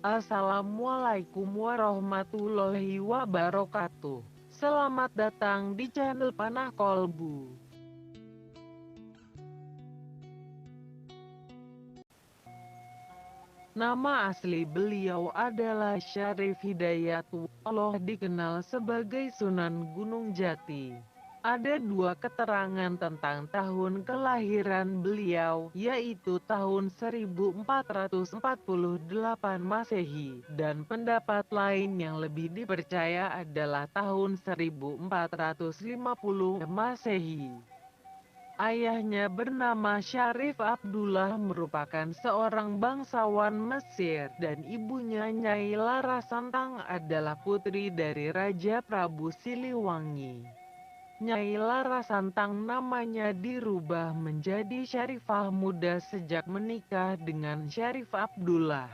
Assalamualaikum warahmatullahi wabarakatuh. Selamat datang di channel Panah Kolbu. Nama asli beliau adalah Syarif Hidayatullah, dikenal sebagai Sunan Gunung Jati. Ada dua keterangan tentang tahun kelahiran beliau, yaitu tahun 1448 Masehi, dan pendapat lain yang lebih dipercaya adalah tahun 1450 Masehi. Ayahnya bernama Syarif Abdullah, merupakan seorang bangsawan Mesir, dan ibunya Nyai Larasantang adalah putri dari Raja Prabu Siliwangi. Nyai Larasantang namanya dirubah menjadi Syarifah muda sejak menikah dengan Syarif Abdullah.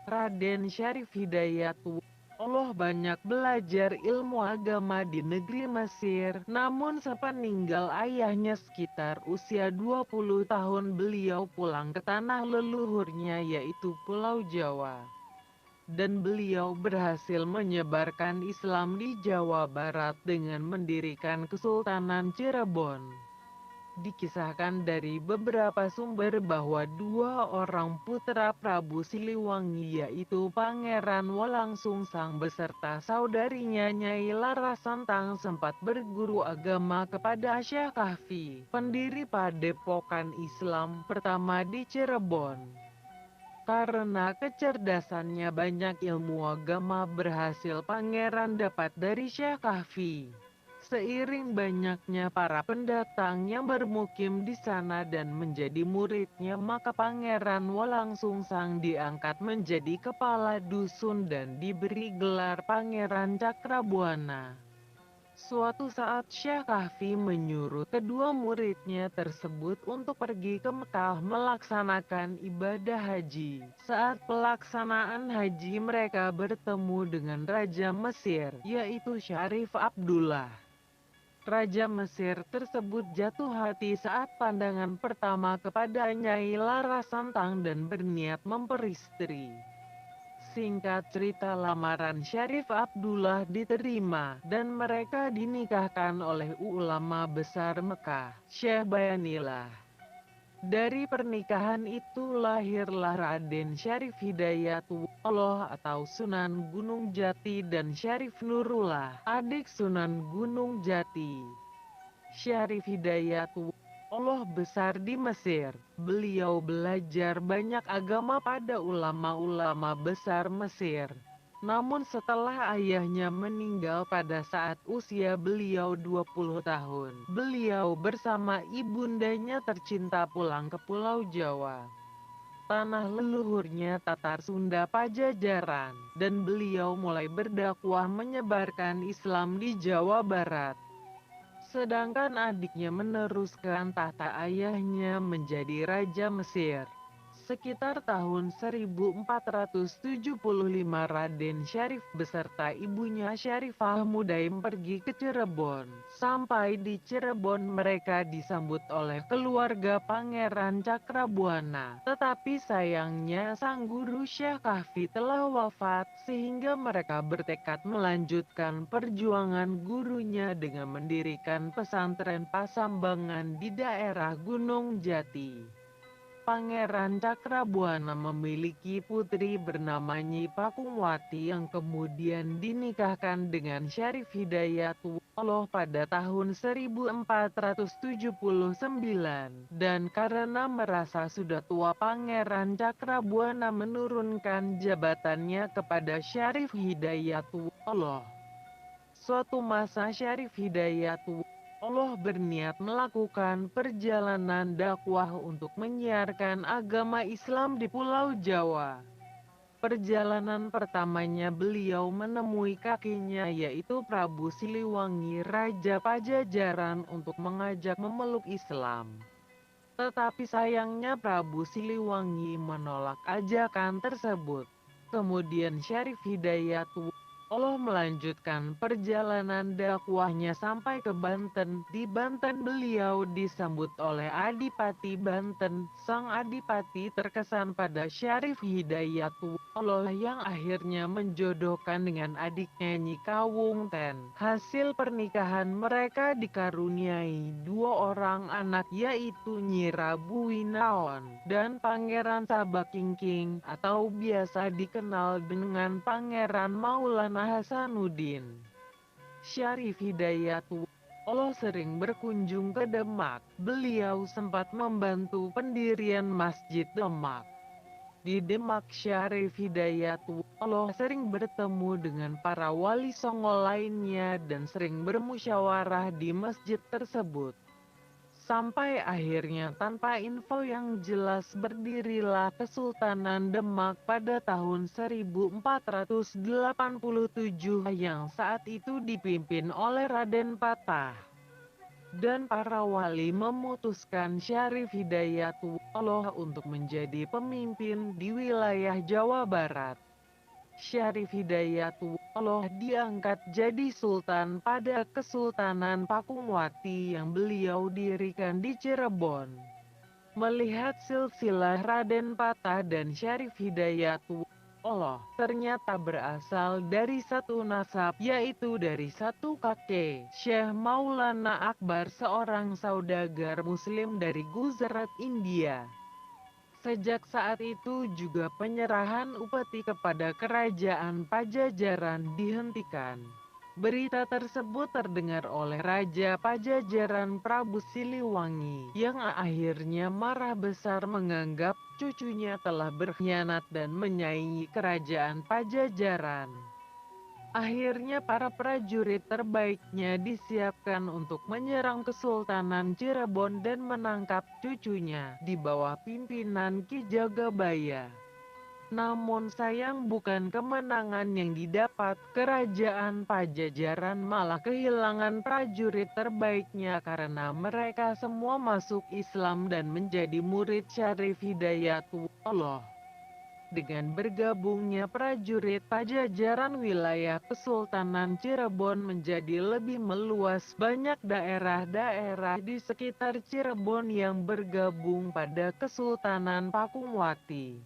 Raden Syarif Hidayatullah banyak belajar ilmu agama di negeri Mesir, namun sepeninggal ayahnya sekitar usia 20 tahun beliau pulang ke tanah leluhurnya, yaitu Pulau Jawa. Dan beliau berhasil menyebarkan Islam di Jawa Barat dengan mendirikan Kesultanan Cirebon. Dikisahkan dari beberapa sumber bahwa dua orang putra Prabu Siliwangi, yaitu Pangeran Wolangsungsang beserta saudarinya Nyai Larasantang, sempat berguru agama kepada Syekh Kahfi, pendiri padepokan Islam pertama di Cirebon. Karena kecerdasannya, banyak ilmu agama berhasil pangeran dapat dari Syekh Kahfi. Seiring banyaknya para pendatang yang bermukim di sana dan menjadi muridnya, maka Pangeran Wolangsungsang diangkat menjadi kepala dusun dan diberi gelar Pangeran Cakrabuana. Suatu saat Syekh Kahfi menyuruh kedua muridnya tersebut untuk pergi ke Mekah melaksanakan ibadah haji. Saat pelaksanaan haji, mereka bertemu dengan Raja Mesir, yaitu Syarif Abdullah. Raja Mesir tersebut jatuh hati saat pandangan pertama kepada Nyai Larasantang dan berniat memperistri. Singkat cerita, lamaran Syarif Abdullah diterima, dan mereka dinikahkan oleh ulama besar Mekah, Syekh Bayanillah. Dari pernikahan itu lahirlah Raden Syarif Hidayatullah atau Sunan Gunung Jati, dan Syarif Nurullah, adik Sunan Gunung Jati. Syarif Hidayatullah besar di Mesir. Beliau belajar banyak agama pada ulama-ulama besar Mesir. Namun setelah ayahnya meninggal pada saat usia beliau 20 tahun, beliau bersama ibundanya tercinta pulang ke Pulau Jawa, tanah leluhurnya Tatar Sunda Pajajaran, dan beliau mulai berdakwah menyebarkan Islam di Jawa Barat. Sedangkan adiknya meneruskan tahta ayahnya menjadi Raja Mesir. Sekitar tahun 1475 Raden Syarif beserta ibunya Syarifah Mudaim pergi ke Cirebon. Sampai di Cirebon mereka disambut oleh keluarga Pangeran Cakrabuana. Tetapi sayangnya sang guru Syekh Kahfi telah wafat, sehingga mereka bertekad melanjutkan perjuangan gurunya dengan mendirikan pesantren Pasambangan di daerah Gunung Jati. Pangeran Cakrabuana memiliki putri bernama Nyi Pakungwati yang kemudian dinikahkan dengan Syarif Hidayatullah pada tahun 1479, dan karena merasa sudah tua, Pangeran Cakrabuana menurunkan jabatannya kepada Syarif Hidayatullah. Suatu masa Syarif Hidayatullah berniat melakukan perjalanan dakwah untuk menyiarkan agama Islam di Pulau Jawa. Perjalanan pertamanya beliau menemui kakeknya, yaitu Prabu Siliwangi, Raja Pajajaran, untuk mengajak memeluk Islam. Tetapi sayangnya Prabu Siliwangi menolak ajakan tersebut. Kemudian Syarif Hidayatullah Allah melanjutkan perjalanan dakwahnya sampai ke Banten. Di Banten beliau disambut oleh Adipati Banten. Sang Adipati terkesan pada Syarif Hidayatullah yang akhirnya menjodohkan dengan adiknya Nyi Kawungten. Hasil pernikahan mereka dikaruniai dua orang anak, yaitu Nyi Rabu Winaon dan Pangeran Sabakingking atau biasa dikenal dengan Pangeran Maulana Hasanuddin. Syarif Hidayatullah sering berkunjung ke Demak. Beliau sempat membantu pendirian Masjid Demak. Di Demak, Syarif Hidayatullah sering bertemu dengan para wali songo lainnya dan sering bermusyawarah di masjid tersebut. Sampai akhirnya tanpa info yang jelas berdirilah Kesultanan Demak pada tahun 1487 yang saat itu dipimpin oleh Raden Patah. Dan para wali memutuskan Syarif Hidayatullah untuk menjadi pemimpin di wilayah Jawa Barat. Syarif Hidayatullah diangkat jadi sultan pada Kesultanan Pakumwati yang beliau dirikan di Cirebon. Melihat silsilah Raden Patah dan Syarif Hidayatullah ternyata berasal dari satu nasab, yaitu dari satu kakek, Syekh Maulana Akbar, seorang saudagar muslim dari Gujarat, India. Sejak saat itu juga penyerahan upeti kepada kerajaan Pajajaran dihentikan. Berita tersebut terdengar oleh Raja Pajajaran Prabu Siliwangi, yang akhirnya marah besar menganggap cucunya telah berkhianat dan menyaingi kerajaan Pajajaran. Akhirnya para prajurit terbaiknya disiapkan untuk menyerang Kesultanan Cirebon dan menangkap cucunya di bawah pimpinan Ki Jagabaya. Namun sayang bukan kemenangan yang didapat, kerajaan Pajajaran malah kehilangan prajurit terbaiknya karena mereka semua masuk Islam dan menjadi murid Syarif Hidayatullah. Dengan bergabungnya prajurit Pajajaran, wilayah Kesultanan Cirebon menjadi lebih meluas. Banyak daerah-daerah di sekitar Cirebon yang bergabung pada Kesultanan Pakumwati.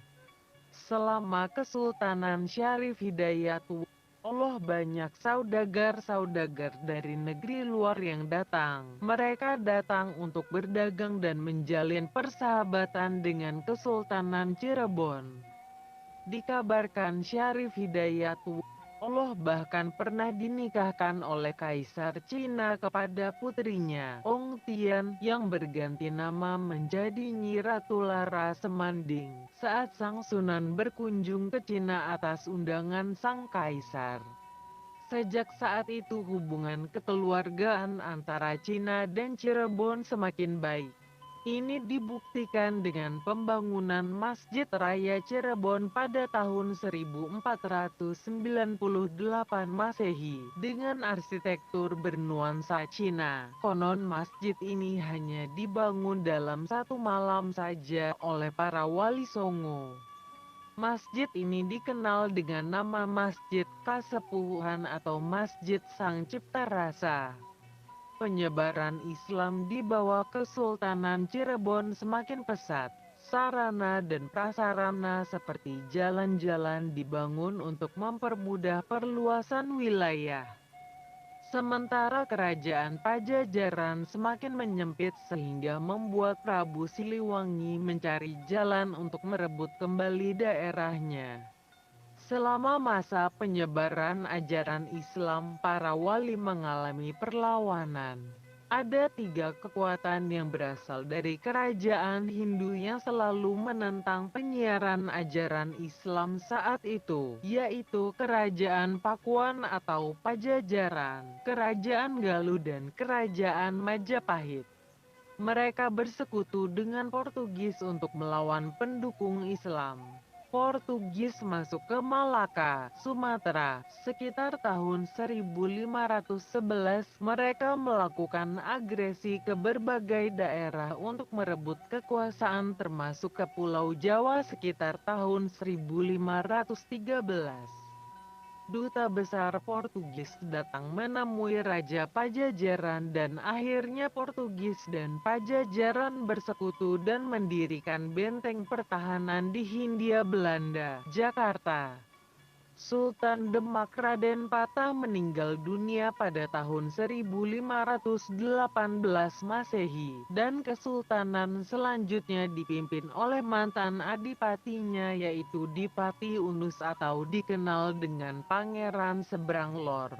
Selama Kesultanan Syarif Hidayatullah banyak saudagar-saudagar dari negeri luar yang datang. Mereka datang untuk berdagang dan menjalin persahabatan dengan Kesultanan Cirebon. Dikabarkan Syarif Hidayatullah bahkan pernah dinikahkan oleh Kaisar Cina kepada putrinya, Ong Tian, yang berganti nama menjadi Nyi Ratu Lara Semanding, saat Sang Sunan berkunjung ke Cina atas undangan Sang Kaisar. Sejak saat itu hubungan kekeluargaan antara Cina dan Cirebon semakin baik. Ini dibuktikan dengan pembangunan Masjid Raya Cirebon pada tahun 1498 Masehi dengan arsitektur bernuansa Cina. Konon masjid ini hanya dibangun dalam satu malam saja oleh para wali songo. Masjid ini dikenal dengan nama Masjid Kasepuhan atau Masjid Sang Cipta Rasa. Penyebaran Islam di bawah Kesultanan Cirebon semakin pesat. Sarana dan prasarana seperti jalan-jalan dibangun untuk mempermudah perluasan wilayah. Sementara kerajaan Pajajaran semakin menyempit sehingga membuat Prabu Siliwangi mencari jalan untuk merebut kembali daerahnya. Selama masa penyebaran ajaran Islam, para wali mengalami perlawanan. Ada tiga kekuatan yang berasal dari kerajaan Hindu yang selalu menentang penyiaran ajaran Islam saat itu, yaitu Kerajaan Pakuan atau Pajajaran, Kerajaan Galuh dan Kerajaan Majapahit. Mereka bersekutu dengan Portugis untuk melawan pendukung Islam. Portugis masuk ke Malaka, Sumatera, sekitar tahun 1511. Mereka melakukan agresi ke berbagai daerah untuk merebut kekuasaan termasuk ke Pulau Jawa sekitar tahun 1513. duta besar Portugis datang menemui Raja Pajajaran dan akhirnya Portugis dan Pajajaran bersekutu dan mendirikan benteng pertahanan di Hindia Belanda, Jakarta. Sultan Demak Raden Patah meninggal dunia pada tahun 1518 Masehi, dan kesultanan selanjutnya dipimpin oleh mantan adipatinya yaitu Dipati Unus atau dikenal dengan Pangeran Seberang Lor.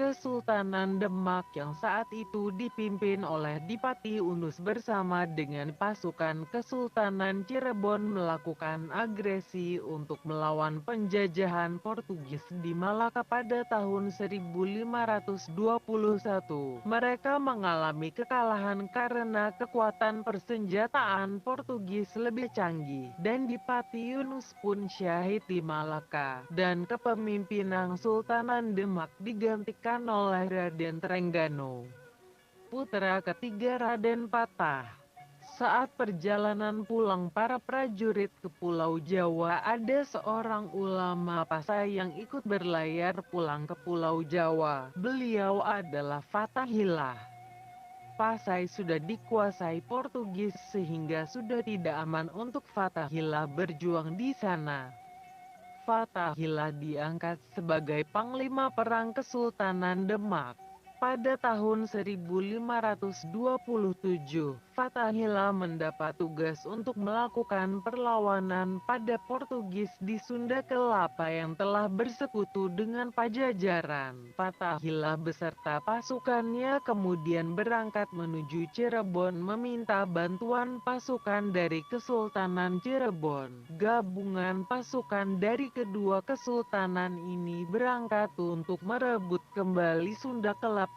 Kesultanan Demak yang saat itu dipimpin oleh Dipati Unus bersama dengan pasukan Kesultanan Cirebon melakukan agresi untuk melawan penjajahan Portugis di Malaka pada tahun 1521. Mereka mengalami kekalahan karena kekuatan persenjataan Portugis lebih canggih, dan Dipati Yunus pun syahid di Malaka, dan kepemimpinan Sultanan Demak digantikan oleh Raden Trengganu, putra ketiga Raden Patah. Saat perjalanan pulang para prajurit ke Pulau Jawa, ada seorang ulama Pasai yang ikut berlayar pulang ke Pulau Jawa. Beliau adalah Fathahillah. Pasai sudah dikuasai Portugis sehingga sudah tidak aman untuk Fathahillah berjuang di sana. Fathahillah diangkat sebagai Panglima Perang Kesultanan Demak. Pada tahun 1527, Fathahillah mendapat tugas untuk melakukan perlawanan pada Portugis di Sunda Kelapa yang telah bersekutu dengan Pajajaran. Fathahillah beserta pasukannya kemudian berangkat menuju Cirebon meminta bantuan pasukan dari Kesultanan Cirebon. Gabungan pasukan dari kedua kesultanan ini berangkat untuk merebut kembali Sunda Kelapa.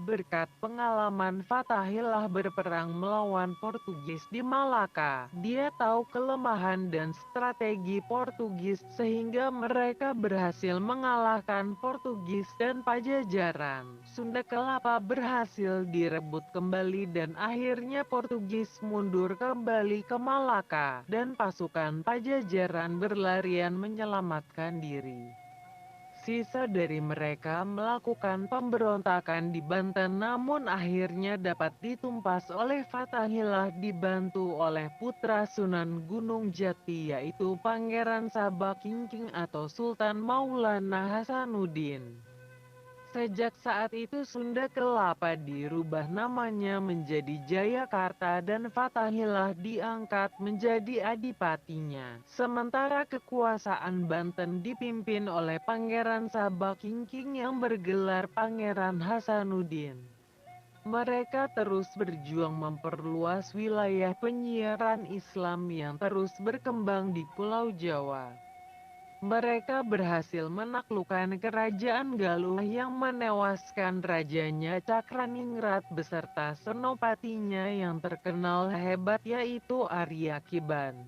Berkat pengalaman Fathahillah berperang melawan Portugis di Malaka, dia tahu kelemahan dan strategi Portugis sehingga mereka berhasil mengalahkan Portugis dan Pajajaran. Sunda Kelapa berhasil direbut kembali dan akhirnya Portugis mundur kembali ke Malaka, dan pasukan Pajajaran berlarian menyelamatkan diri. Sisa dari mereka melakukan pemberontakan di Banten namun akhirnya dapat ditumpas oleh Fathahillah dibantu oleh putra Sunan Gunung Jati yaitu Pangeran Sabah Kingking atau Sultan Maulana Hasanuddin. Sejak saat itu Sunda Kelapa dirubah namanya menjadi Jayakarta dan Fathahillah diangkat menjadi adipatinya. Sementara kekuasaan Banten dipimpin oleh Pangeran Sabah Kingking yang bergelar Pangeran Hasanuddin. Mereka terus berjuang memperluas wilayah penyiaran Islam yang terus berkembang di Pulau Jawa. Mereka berhasil menaklukkan kerajaan Galuh yang menewaskan rajanya Cakraningrat beserta senopatinya yang terkenal hebat yaitu Arya Kiban.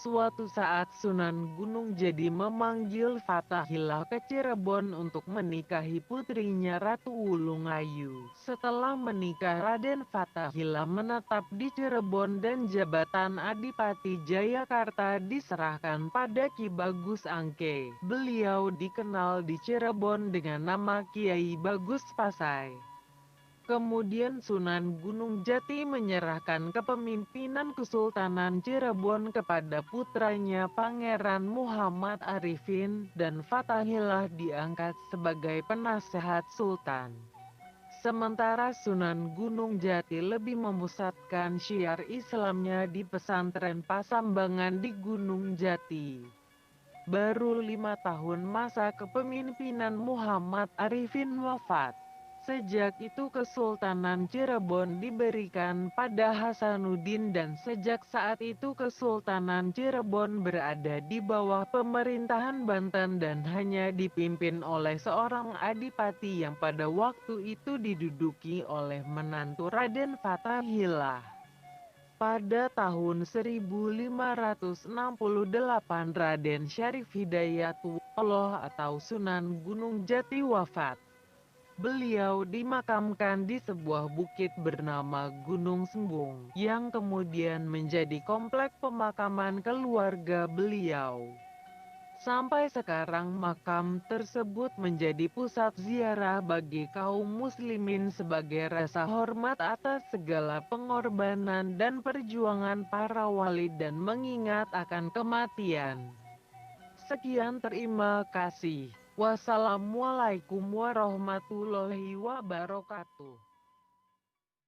Suatu saat Sunan Gunung Jati memanggil Fathahillah ke Cirebon untuk menikahi putrinya Ratu Wulungayu. Setelah menikah Raden Fathahillah menetap di Cirebon dan jabatan Adipati Jayakarta diserahkan pada Ki Bagus Angke. Beliau dikenal di Cirebon dengan nama Kiai Bagus Pasai. Kemudian Sunan Gunung Jati menyerahkan kepemimpinan Kesultanan Cirebon kepada putranya Pangeran Muhammad Arifin dan Fathahillah diangkat sebagai penasehat Sultan. Sementara Sunan Gunung Jati lebih memusatkan syiar Islamnya di pesantren Pasambangan di Gunung Jati. Baru 5 tahun masa kepemimpinan Muhammad Arifin wafat. Sejak itu Kesultanan Cirebon diberikan pada Hasanuddin dan sejak saat itu Kesultanan Cirebon berada di bawah pemerintahan Banten dan hanya dipimpin oleh seorang adipati yang pada waktu itu diduduki oleh menantu Raden Fathahillah. Pada tahun 1568 Raden Syarif Hidayatullah atau Sunan Gunung Jati wafat. Beliau dimakamkan di sebuah bukit bernama Gunung Sembung, yang kemudian menjadi komplek pemakaman keluarga beliau. Sampai sekarang makam tersebut menjadi pusat ziarah bagi kaum muslimin sebagai rasa hormat atas segala pengorbanan dan perjuangan para wali dan mengingat akan kematian. Sekian, terima kasih. Wassalamualaikum warahmatullahi wabarakatuh.